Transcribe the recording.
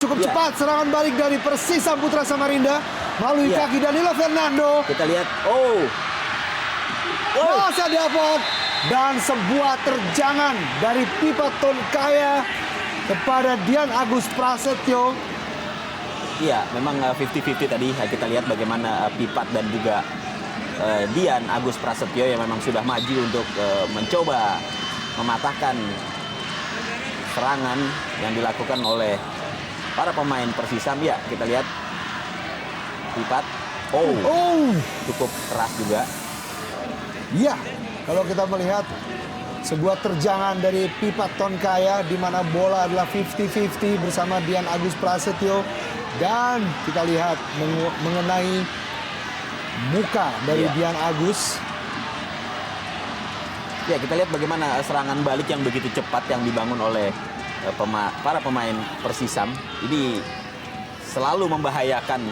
Cukup Ya. cepat serangan balik dari Persisam Putra Samarinda melalui Ya. kaki Danilo Fernando. Kita lihat, Masa dapat dan sebuah terjangan dari Pipa Tonkaya kepada Dian Agus Prasetyo. iya memang 50-50 tadi. Kita lihat bagaimana Pipat dan juga Dian Agus Prasetyo yang memang sudah maju untuk mencoba mematahkan serangan yang dilakukan oleh para pemain Persisam. Ya, kita lihat Pipat. Cukup keras juga. Ya, kalau kita melihat sebuah terjangan dari Pipa Tonkaya di mana bola adalah 50-50 bersama Dian Agus Prasetyo, dan kita lihat mengenai muka dari Iya. Dian Agus. Ya, kita lihat bagaimana serangan balik yang begitu cepat yang dibangun oleh para pemain Persisam. Ini selalu membahayakan